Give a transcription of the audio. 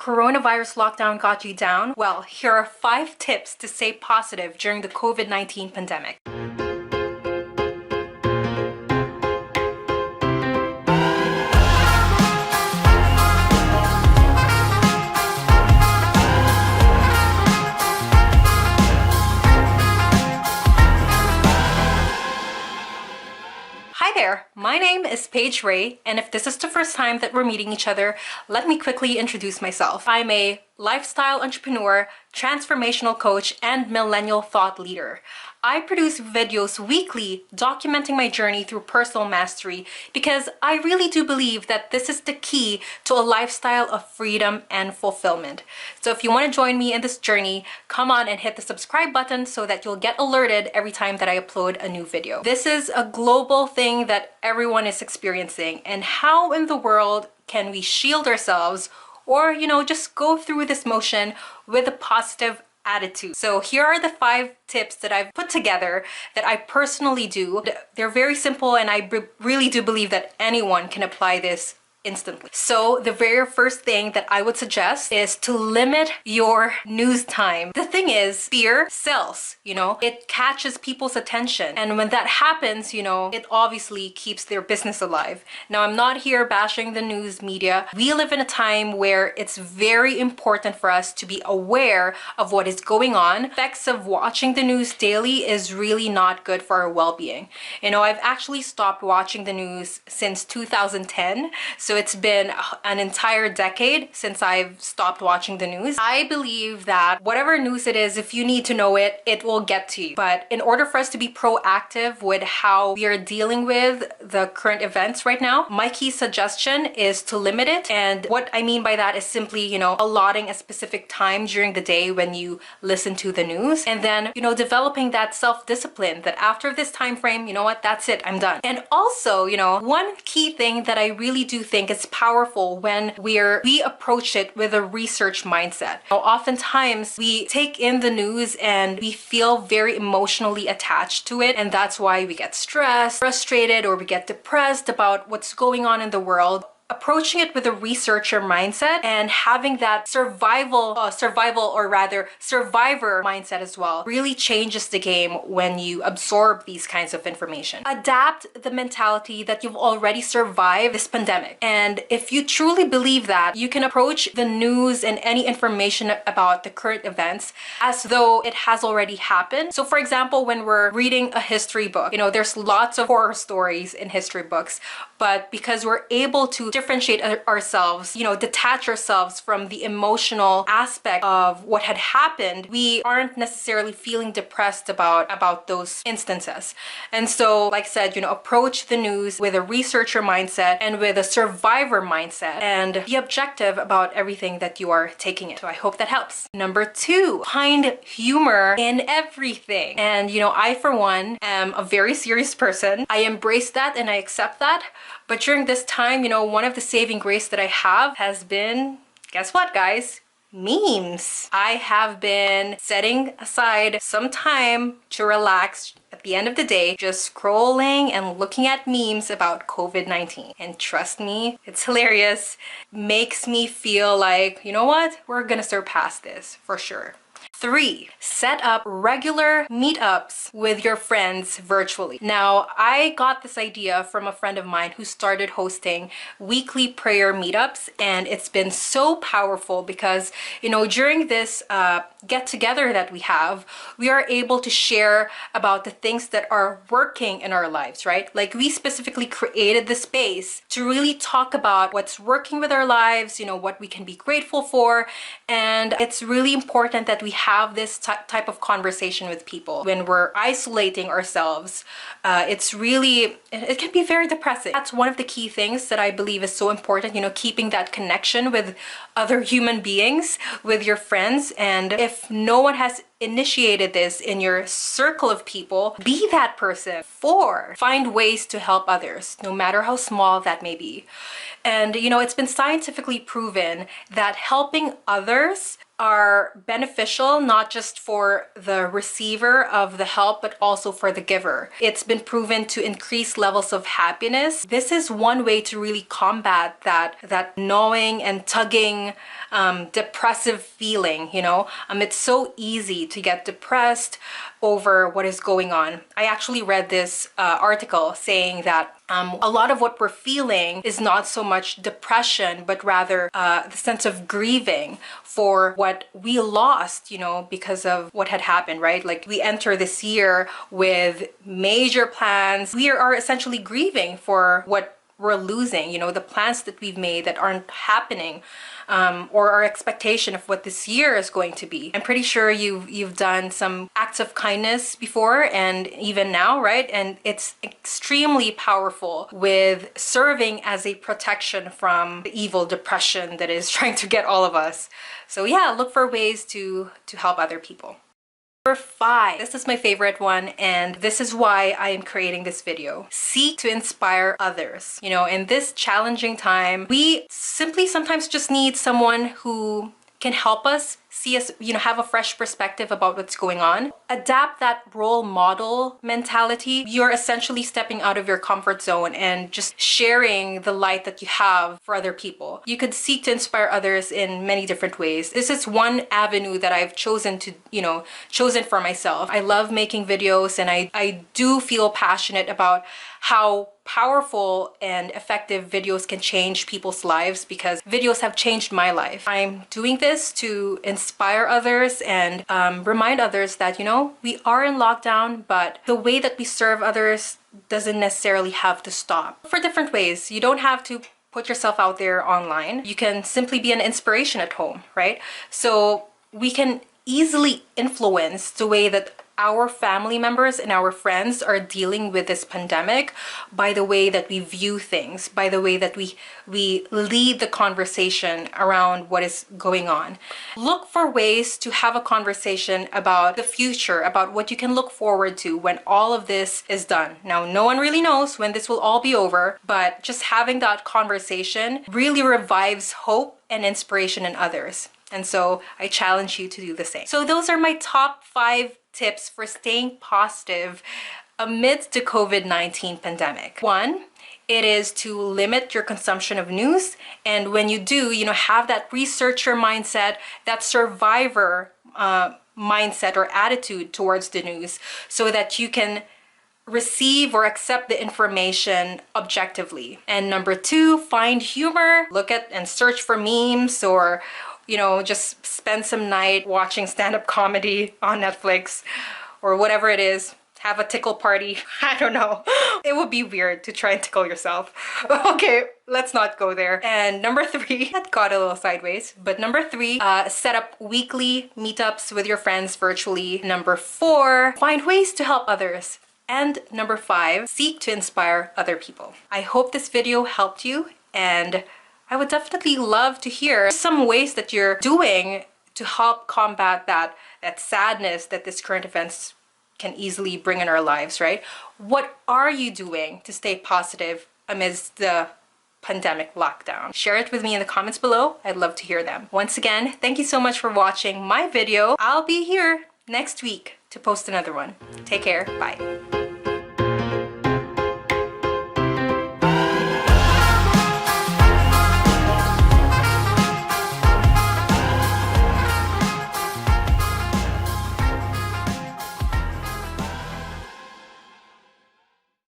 coronavirus lockdown got you down? Well, here are 5 tips to stay positive during the COVID-19 pandemic. Hi there, my name is Paje, and if this is the first time that we're meeting each other, let me quickly introduce myself. I'm a lifestyle entrepreneur, transformational coach, and millennial thought leader. I produce videos weekly documenting my journey through personal mastery because I really do believe that this is the key to a lifestyle of freedom and fulfillment. So if you want to join me in this journey, come on and hit the subscribe button so that you'll get alerted every time that I upload a new video. This is a global thing that everyone is experiencing, and how in the world can we shield ourselves or, just go through this motion with a positive attitude? So here are the 5 tips that I've put together that I personally do. They're very simple, and I really do believe that anyone can apply this instantly. So the very first thing that I would suggest is to limit your news time. The thing is, fear sells, it catches people's attention. And when that happens, it obviously keeps their business alive. Now, I'm not here bashing the news media. We live in a time where it's very important for us to be aware of what is going on. Effects of watching the news daily is really not good for our well-being. I've actually stopped watching the news since 2010. So it's been an entire decade since I've stopped watching the news. I believe that whatever news it is, if you need to know it, it will get to you. But in order for us to be proactive with how we are dealing with the current events right now, my key suggestion is to limit it. And what I mean by that is simply, allotting a specific time during the day when you listen to the news, and then, developing that self-discipline that after this time frame, that's it, I'm done. And also, one key thing that I really do think is powerful when we approach it with a research mindset. Oftentimes we take in the news and we feel very emotionally attached to it, and that's why we get stressed, frustrated, or we get depressed about what's going on in the world. Approaching it with a researcher mindset and having that survivor mindset as well really changes the game when you absorb these kinds of information. Adapt the mentality that you've already survived this pandemic. And if you truly believe that, you can approach the news and any information about the current events as though it has already happened. So for example, when we're reading a history book, there's lots of horror stories in history books, but because we're able to differentiate ourselves, detach ourselves from the emotional aspect of what had happened, we aren't necessarily feeling depressed about those instances. And so, like I said, approach the news with a researcher mindset and with a survivor mindset, and be objective about everything that you are taking in. So I hope that helps. Number 2, find humor in everything. And I, for one, am a very serious person. I embrace that and I accept that. But during this time, one of the saving grace that I have has been, guess what, guys? Memes. I have been setting aside some time to relax at the end of the day, just scrolling and looking at memes about COVID-19. And trust me, it's hilarious. Makes me feel like, you know what? We're gonna surpass this for sure. 3, set up regular meetups with your friends virtually. Now, I got this idea from a friend of mine who started hosting weekly prayer meetups, and it's been so powerful because, during this get-together that we have, we are able to share about the things that are working in our lives, right? Like, we specifically created the space to really talk about what's working with our lives, what we can be grateful for, and it's really important that we have this type of conversation with people. When we're isolating ourselves, it can be very depressing. That's one of the key things that I believe is so important, keeping that connection with other human beings, with your friends. And if no one has initiated this in your circle of people, be that person. 4, find ways to help others, no matter how small that may be. And it's been scientifically proven that helping others are beneficial not just for the receiver of the help, but also for the giver. It's been proven to increase levels of happiness. This is one way to really combat that gnawing and tugging depressive feeling, you know. It's so easy to get depressed over what is going on. I actually read this article saying that a lot of what we're feeling is not so much depression, but rather the sense of grieving for what we lost, you know, because of what had happened, right? Like, we enter this year with major plans. We are essentially grieving for what we're losing, you know, the plans that we've made that aren't happening, or our expectation of what this year is going to be. I'm pretty sure you've done some acts of kindness before and even now, right? And it's extremely powerful with serving as a protection from the evil depression that is trying to get all of us. So yeah, look for ways to help other people. Number 5, this is my favorite one, and this is why I am creating this video. Seek to inspire others. You know, in this challenging time, we simply sometimes just need someone who can help us see us, you know, have a fresh perspective about what's going on. Adapt that role model mentality. You're essentially stepping out of your comfort zone and just sharing the light that you have for other people. You could seek to inspire others in many different ways. This is one avenue that I've chosen to, you know, chosen for myself. I love making videos, and I do feel passionate about how powerful and effective videos can change people's lives, because videos have changed my life. I'm doing this to inspire others and remind others that, you know, we are in lockdown, but the way that we serve others doesn't necessarily have to stop. For different ways, you don't have to put yourself out there online. You can simply be an inspiration at home, right? So we can easily influence the way that our family members and our friends are dealing with this pandemic by the way that we view things, by the way that we lead the conversation around what is going on. Look for ways to have a conversation about the future, about what you can look forward to when all of this is done. Now, no one really knows when this will all be over, but just having that conversation really revives hope and inspiration in others. And so I challenge you to do the same. So those are my top 5 tips for staying positive amidst the COVID-19 pandemic. 1, it is to limit your consumption of news. And when you do, you know, have that researcher mindset, that survivor mindset or attitude towards the news, so that you can receive or accept the information objectively. And number 2, find humor. Look at and search for memes, or you know, just spend some night watching stand-up comedy on Netflix or whatever it is. Have a tickle party. I don't know. It would be weird to try and tickle yourself. Okay, let's not go there. And number 3, that got a little sideways, but number 3, set up weekly meetups with your friends virtually. Number 4, find ways to help others. And number 5, seek to inspire other people. I hope this video helped you, and I would definitely love to hear some ways that you're doing to help combat that sadness that this current events can easily bring in our lives, right? What are you doing to stay positive amidst the pandemic lockdown? Share it with me in the comments below. I'd love to hear them. Once again, thank you so much for watching my video. I'll be here next week to post another one. Take care. Bye.